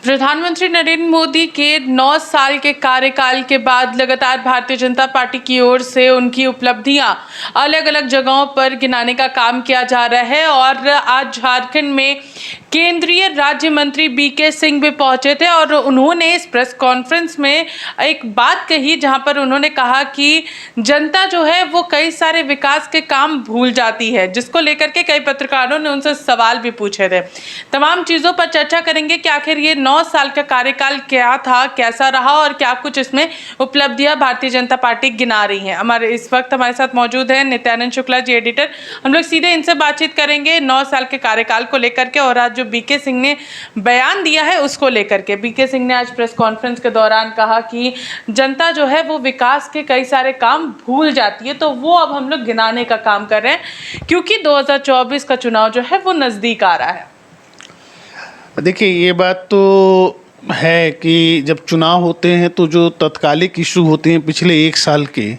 प्रधानमंत्री नरेंद्र मोदी के 9 साल के कार्यकाल के बाद लगातार भारतीय जनता पार्टी की ओर से उनकी उपलब्धियां अलग अलग जगहों पर गिनाने का काम किया जा रहा है। और आज झारखंड में केंद्रीय राज्य मंत्री बीके सिंह भी पहुंचे थे और उन्होंने इस प्रेस कॉन्फ्रेंस में एक बात कही, जहां पर उन्होंने कहा कि जनता जो है वो कई सारे विकास के काम भूल जाती है, जिसको लेकर के कई पत्रकारों ने उनसे सवाल भी पूछे थे। तमाम चीज़ों पर चर्चा करेंगे कि आखिर ये 9 साल का कार्यकाल क्या था, कैसा रहा और क्या कुछ इसमें उपलब्धियां भारतीय जनता पार्टी गिना रही है। इस वक्त हमारे साथ मौजूद है नित्यानंद शुक्ला जी, एडिटर। हम लोग सीधे इनसे बातचीत करेंगे 9 साल के कार्यकाल को लेकर के और आज जो बीके सिंह ने बयान दिया है उसको लेकर के। बीके सिंह ने आज प्रेस कॉन्फ्रेंस के दौरान कहा कि जनता जो है वो विकास के कई सारे काम भूल जाती है, तो वो अब हम लोग गिनाने का काम कर रहे हैं क्योंकि 2024 का चुनाव जो है वो नजदीक आ रहा है। देखिए, ये बात तो है कि जब चुनाव होते हैं तो जो तत्कालिक इशू होते हैं पिछले 1 साल के,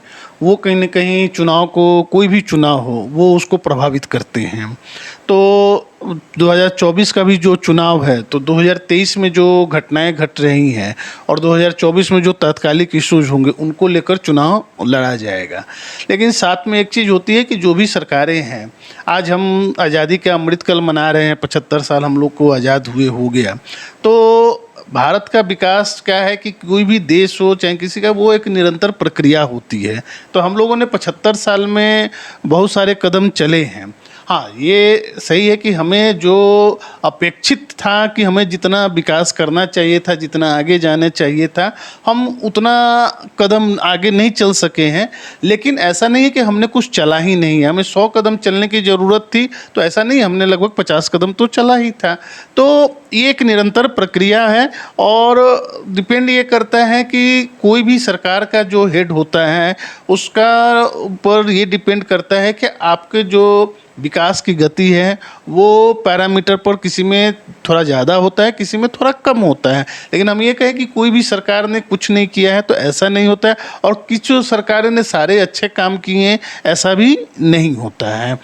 वो कहीं ना कहीं चुनाव को, कोई भी चुनाव हो, वो उसको प्रभावित करते हैं। तो 2024 का भी जो चुनाव है, तो 2023 में जो घटनाएं घट रही हैं और 2024 में जो तात्कालिक इश्यूज होंगे उनको लेकर चुनाव लड़ा जाएगा। लेकिन साथ में एक चीज़ होती है कि जो भी सरकारें हैं, आज हम आज़ादी का अमृतकाल मना रहे हैं, 75 साल हम लोग को आज़ाद हुए हो गया। तो भारत का विकास क्या है कि कोई भी देश हो चाहे किसी का, वो एक निरंतर प्रक्रिया होती है। तो हम लोगों ने 75 साल में बहुत सारे कदम चले हैं। हाँ, ये सही है कि हमें जो अपेक्षित था कि हमें जितना विकास करना चाहिए था, जितना आगे जाना चाहिए था, हम उतना कदम आगे नहीं चल सके हैं। लेकिन ऐसा नहीं है कि हमने कुछ चला ही नहीं है। हमें 100 कदम चलने की ज़रूरत थी, तो ऐसा नहीं, हमने लगभग 50 कदम तो चला ही था। तो ये एक निरंतर प्रक्रिया है और डिपेंड ये करता है कि कोई भी सरकार का जो हेड होता है उसका ऊपर ये डिपेंड करता है कि आपके जो विकास की गति है वो पैरामीटर पर किसी में थोड़ा ज़्यादा होता है, किसी में थोड़ा कम होता है। लेकिन हम ये कहें कि कोई भी सरकार ने कुछ नहीं किया है तो ऐसा नहीं होता है, और कुछ सरकारें ने सारे अच्छे काम किए हैं ऐसा भी नहीं होता है।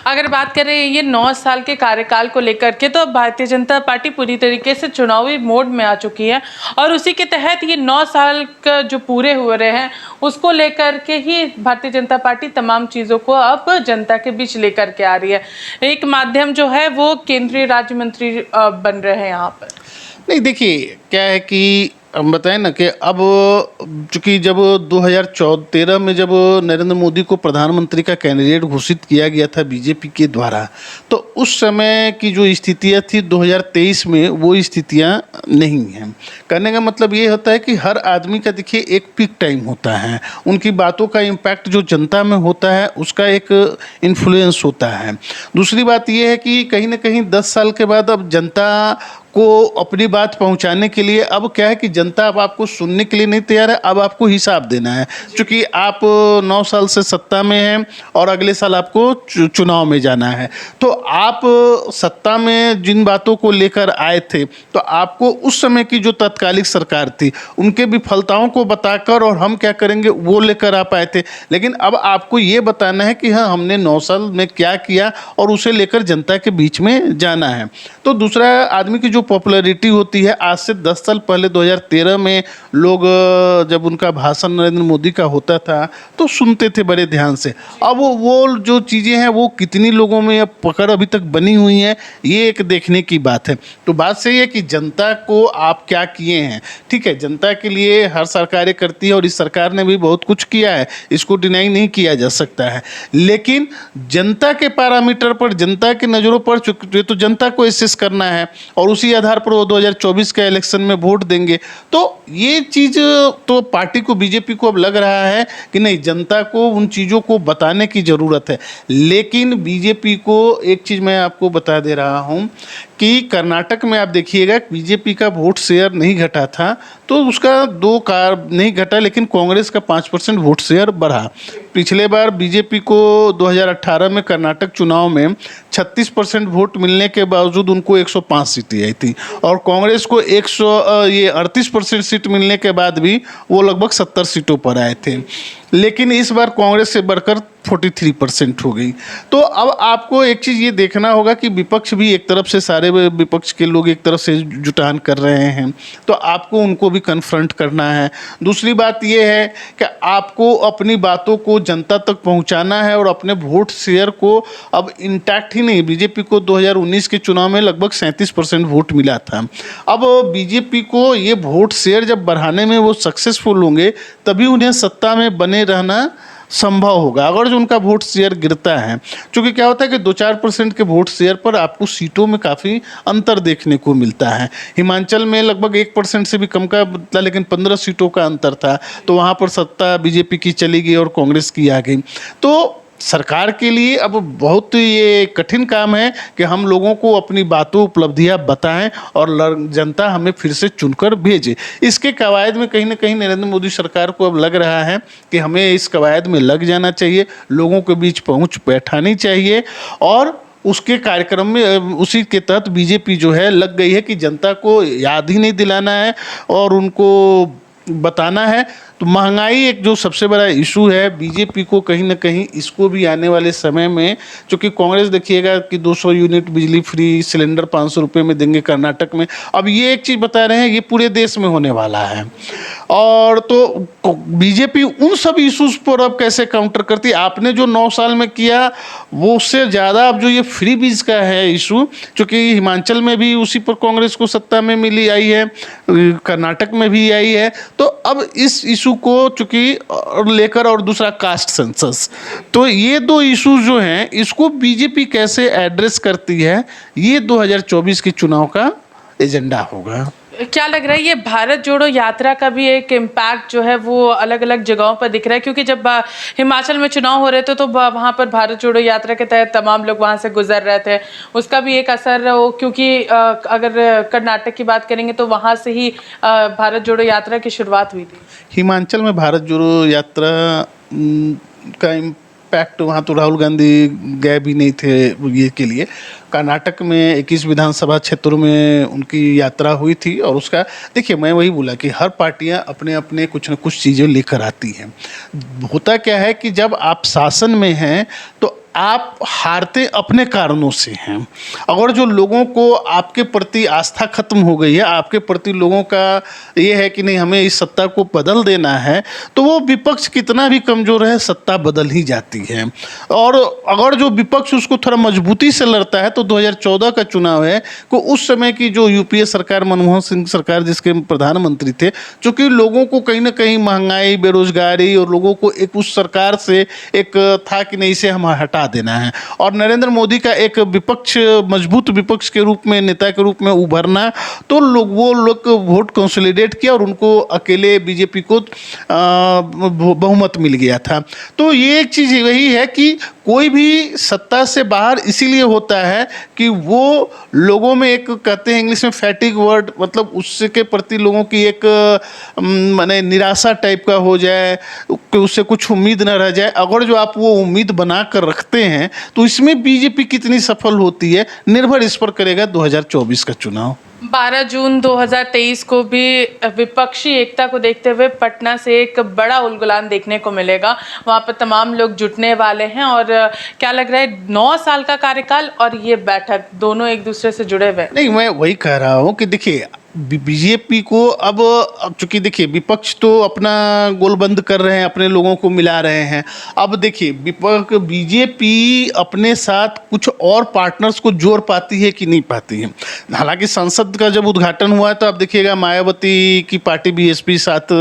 अगर बात करें ये 9 साल के कार्यकाल को लेकर के, तो भारतीय जनता पार्टी पूरी तरीके से चुनावी मोड में आ चुकी है और उसी के तहत ये 9 साल का जो पूरे हो रहे हैं उसको लेकर के ही भारतीय जनता पार्टी तमाम चीज़ों को अब जनता के बीच लेकर के आ रही है। एक माध्यम जो है वो केंद्रीय राज्य मंत्री बन रहे हैं यहाँ पर। नहीं, देखिए क्या है कि हम बताएं ना कि अब चूँकि जब 2013 में जब नरेंद्र मोदी को प्रधानमंत्री का कैंडिडेट घोषित किया गया था बीजेपी के द्वारा, तो उस समय की जो स्थितियां थी 2023 में वो स्थितियां नहीं हैं। कहने का मतलब ये होता है कि हर आदमी का, देखिए, एक पीक टाइम होता है, उनकी बातों का इम्पैक्ट जो जनता में होता है उसका एक इन्फ्लुएंस होता है। दूसरी बात ये है कि कहीं ना कहीं 10 साल के बाद अब जनता को अपनी बात पहुंचाने के लिए, अब क्या है कि जनता अब आपको सुनने के लिए नहीं तैयार है, अब आपको हिसाब देना है। क्योंकि आप 9 साल से सत्ता में हैं और अगले साल आपको चुनाव में जाना है, तो आप सत्ता में जिन बातों को लेकर आए थे, तो आपको उस समय की जो तात्कालिक सरकार थी उनके विफलताओं को बताकर और हम क्या करेंगे वो लेकर आप आए थे। लेकिन अब आपको ये बताना है कि हाँ, हमने 9 साल में क्या किया और उसे लेकर जनता के बीच में जाना है। तो दूसरा, आदमी की जो पॉपुलैरिटी होती है, आज से 10 साल पहले 2013 में लोग जब उनका भाषण नरेंद्र मोदी का होता था तो सुनते थे बड़े ध्यान से। अब वो जो चीज़ें हैं वो कितनी लोगों में अब पकड़ अभी तक बनी हुई हैं, ये एक देखने की बात है। तो बात सही है कि जनता को आप क्या किए हैं। ठीक है, जनता के लिए हर सरकारें करती है और इस सरकार ने भी बहुत कुछ किया है, इसको डिनाई नहीं किया जा सकता है। लेकिन जनता के पैरामीटर पर, जनता की नज़रों पर, तो जनता को एसेस करना है और उसी आधार पर वो 2024 के इलेक्शन में वोट देंगे। तो ये चीज़ तो पार्टी को, बीजेपी को अब लग रहा है कि नहीं, जनता को उन चीज़ों को बताने की ज़रूरत है। लेकिन बीजेपी को एक चीज़ मैं आपको बता दे रहा हूँ कि कर्नाटक में आप देखिएगा, बीजेपी का वोट शेयर नहीं घटा था, तो उसका 2 कार नहीं घटा, लेकिन कांग्रेस का 5% वोट शेयर बढ़ा। पिछले बार बीजेपी को 2018 में कर्नाटक चुनाव में 36% वोट मिलने के बावजूद उनको 105 सीटें आई थी और कांग्रेस को 38% सीट मिलने के बाद भी वो लगभग 70 सीटों पर आए थे। लेकिन इस बार कांग्रेस से बढ़कर 43% हो गई। तो अब आपको एक चीज़ ये देखना होगा कि विपक्ष भी एक तरफ से, सारे विपक्ष के लोग एक तरफ से जुटान कर रहे हैं, तो आपको उनको भी कन्फ्रंट करना है। दूसरी बात ये है कि आपको अपनी बातों को जनता तक पहुंचाना है और अपने वोट शेयर को अब इंटैक्ट ही नहीं, बीजेपी को 2019 के चुनाव में लगभग 37% वोट मिला था। अब बीजेपी को ये वोट शेयर जब बढ़ाने में वो सक्सेसफुल होंगे तभी उन्हें सत्ता में बने रहना संभव होगा। अगर जो उनका वोट शेयर गिरता है, क्योंकि क्या होता है कि 2-4% के वोट शेयर पर आपको सीटों में काफ़ी अंतर देखने को मिलता है। हिमाचल में लगभग 1% से भी कम का था, लेकिन 15 सीटों का अंतर था, तो वहाँ पर सत्ता बीजेपी की चली गई और कांग्रेस की आ गई। तो सरकार के लिए अब बहुत ये कठिन काम है कि हम लोगों को अपनी बातों, उपलब्धियां बताएं और जनता हमें फिर से चुनकर भेजे। इसके कवायद में कहीं ना कहीं नरेंद्र मोदी सरकार को अब लग रहा है कि हमें इस कवायद में लग जाना चाहिए, लोगों के बीच पहुंच बैठानी चाहिए और उसके कार्यक्रम में उसी के तहत बीजेपी जो है लग गई है कि जनता को याद ही नहीं दिलाना है और उनको बताना है। तो महंगाई एक जो सबसे बड़ा इशू है, बीजेपी को कहीं ना कहीं इसको भी आने वाले समय में, चूँकि कांग्रेस देखिएगा कि 200 यूनिट बिजली फ्री, सिलेंडर 500 रुपये में देंगे कर्नाटक में। अब ये एक चीज़ बता रहे हैं ये पूरे देश में होने वाला है, और तो बीजेपी उन सब इशूज़ पर अब कैसे काउंटर करती है। आपने जो 9 साल में किया वो उससे ज़्यादा अब जो ये फ्री बीज का है इशू, चूँकि हिमाचल में भी उसी पर कांग्रेस को सत्ता में मिली आई है, कर्नाटक में भी आई है, तो अब इस इशू को चूंकि लेकर, और दूसरा कास्ट सेंसस, तो ये 2 इशूज जो हैं इसको बीजेपी कैसे एड्रेस करती है, ये 2024 के चुनाव का एजेंडा होगा। क्या लग रहा है ये भारत जोड़ो यात्रा का भी एक इम्पैक्ट जो है वो अलग अलग जगहों पर दिख रहा है, क्योंकि जब हिमाचल में चुनाव हो रहे थे तो वहाँ पर भारत जोड़ो यात्रा के तहत तमाम लोग वहाँ से गुजर रहे थे, उसका भी एक असर हो, क्योंकि अगर कर्नाटक की बात करेंगे तो वहाँ से ही भारत जोड़ो यात्रा की शुरुआत हुई थी। हिमाचल में भारत जोड़ो यात्रा का इम्पैक्ट, वहाँ तो राहुल गांधी गए भी नहीं थे ये के लिए। कर्नाटक में 21 विधानसभा क्षेत्रों में उनकी यात्रा हुई थी, और उसका देखिए, मैं वही बोला कि हर पार्टियां अपने अपने कुछ न कुछ चीज़ें लेकर आती हैं। होता क्या है कि जब आप शासन में हैं तो आप हारते अपने कारणों से हैं। अगर जो लोगों को आपके प्रति आस्था खत्म हो गई है, आपके प्रति लोगों का ये है कि नहीं हमें इस सत्ता को बदल देना है, तो वो विपक्ष कितना भी कमज़ोर है सत्ता बदल ही जाती है। और अगर जो विपक्ष उसको थोड़ा मजबूती से लड़ता है, तो 2014 का चुनाव है को उस समय की जो यूपीए सरकार, मनमोहन सिंह सरकार जिसके प्रधानमंत्री थे, चूँकि लोगों को कहीं ना कहीं महंगाई, बेरोजगारी और लोगों को एक उस सरकार से एक था कि नहीं इसे हम हटा देना है, और नरेंद्र मोदी का एक विपक्ष, मजबूत विपक्ष के रूप में, नेता के रूप में उभरना, तो वो लोग वोट कंसोलिडेट किया और उनको अकेले बीजेपी को बहुमत मिल गया था। तो ये एक चीज़ वही है कि कोई भी सत्ता से बाहर इसीलिए होता है कि वो लोगों में एक, कहते हैं इंग्लिश में फैटिग वर्ड, मतलब उसके प्रति लोगों की एक माने निराशा टाइप का हो जाए कि उससे कुछ उम्मीद न रह जाए। अगर जो आप वो उम्मीद बना कर रखते हैं तो इसमें बीजेपी कितनी सफल होती है निर्भर इस पर करेगा 2024 का चुनाव। 12 जून 2023 को भी विपक्षी एकता को देखते हुए पटना से एक बड़ा उलगुलान देखने को मिलेगा। वहाँ पर तमाम लोग जुटने वाले हैं, और क्या लग रहा है 9 साल का कार्यकाल और ये बैठक दोनों एक दूसरे से जुड़े हुए? नहीं, मैं वही कह रहा हूँ कि देखिए बीजेपी को अब चूंकि देखिए विपक्ष तो अपना गोलबंद कर रहे हैं, अपने लोगों को मिला रहे हैं। अब देखिए बीजेपी अपने साथ कुछ और पार्टनर्स को जोड़ पाती है कि नहीं पाती है। हालांकि संसद का जब उद्घाटन हुआ है तो आप देखिएगा मायावती की पार्टी बीएसपी साथ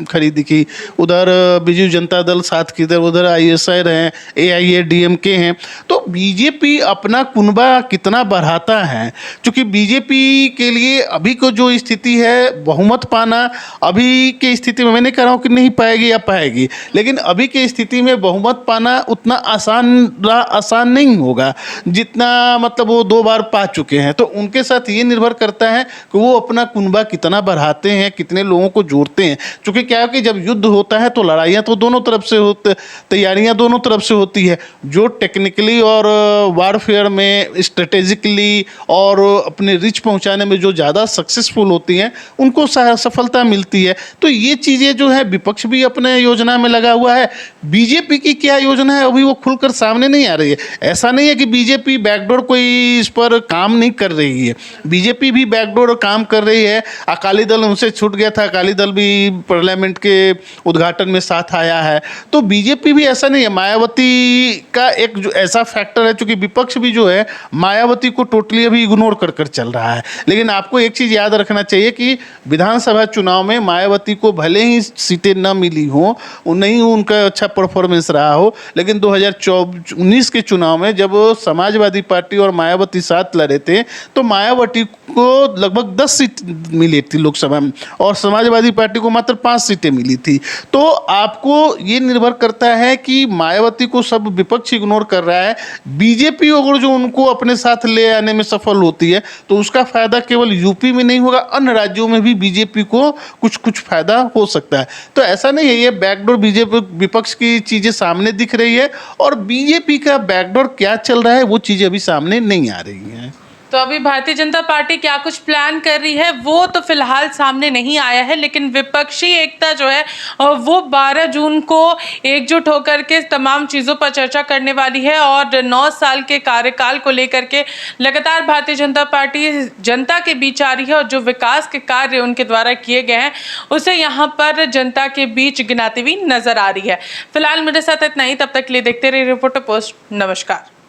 खड़ी दिखी, उधर बीजू जनता दल साथ की, उधर आईएसआई रहे, एआईएडीएमके हैं। तो बीजेपी अपना कुनबा कितना बढ़ाता है, क्योंकि बीजेपी के लिए अभी को जो स्थिति है बहुमत पाना, अभी के स्थिति में मैं नहीं कह रहा हूँ कि नहीं पाएगी या पाएगी, लेकिन अभी के स्थिति में बहुमत पाना उतना आसान नहीं होगा जितना मतलब वो 2 बार पा चुके हैं। तो उनके साथ ये निर्भर करता है कि वो अपना कुनबा कितना बढ़ाते हैं, कितने लोगों को जोड़ते हैं। क्योंकि क्या है कि जब युद्ध होता है तो लड़ाइयाँ तो दोनों तरफ से तैयारियाँ दोनों तरफ से होती है। जो टेक्निकली और वारफेयर में स्ट्रेटेजिकली और अपने रिच पहुँचाने में जो ज़्यादा सक्सेसफुल होती हैं उनको सफलता मिलती है। तो ये चीज़ें जो है विपक्ष भी अपने योजना में लगा हुआ है, बीजेपी की क्या योजना है अभी वो खुलकर सामने नहीं आ रही है। ऐसा नहीं है कि बीजेपी बैकडोर कोई इस पर काम नहीं कर रही है, बीजेपी भी बैकडोर काम कर रही है। अकाली दल उनसे छूट गया था, अकाली दल भी पार्लियामेंट के उद्घाटन में साथ आया है, तो बीजेपी भी ऐसा नहीं है। मायावती का एक जो ऐसा फैक्टर है, चूंकि विपक्ष भी जो है मायावती को टोटली अभी इग्नोर कर कर चल रहा है। लेकिन आपको एक चीज़ याद रखना चाहिए कि विधानसभा चुनाव में मायावती को भले ही सीटें न मिली हों, नहीं उनका अच्छा परफॉर्मेंस रहा हो, लेकिन 2019 के चुनाव में जब समाजवादी पार्टी और मायावती साथ लड़े थे तो मायावती को लगभग 10 सीट मिली थी लोकसभा में और समाजवादी पार्टी को मात्र 5 सीटें मिली थी। तो आपको ये निर्भर करता है कि मायावती को सब विपक्ष इग्नोर कर रहा है, बीजेपी अगर जो उनको अपने साथ ले आने में सफल होती है तो उसका फायदा केवल यूपी में नहीं होगा, अन्य राज्यों में भी बीजेपी को कुछ कुछ फायदा हो सकता है। तो ऐसा नहीं है, ये बैकडोर बीजेपी विपक्ष की चीजें सामने दिख रही है और बीजेपी का बैकडोर क्या चल रहा है वो चीजें अभी सामने नहीं आ रही हैं। तो अभी भारतीय जनता पार्टी क्या कुछ प्लान कर रही है वो तो फिलहाल सामने नहीं आया है, लेकिन विपक्षी एकता जो है वो 12 जून को एकजुट होकर के तमाम चीज़ों पर चर्चा करने वाली है और 9 साल के कार्यकाल को लेकर के लगातार भारतीय जनता पार्टी जनता के बीच आ रही है और जो विकास के कार्य उनके द्वारा किए गए हैं उसे यहाँ पर जनता के बीच गिनाती हुई नजर आ रही है। फिलहाल मेरे साथ इतना ही, तब तक के लिए देखते रहिए रिपोर्टर पोस्ट। नमस्कार।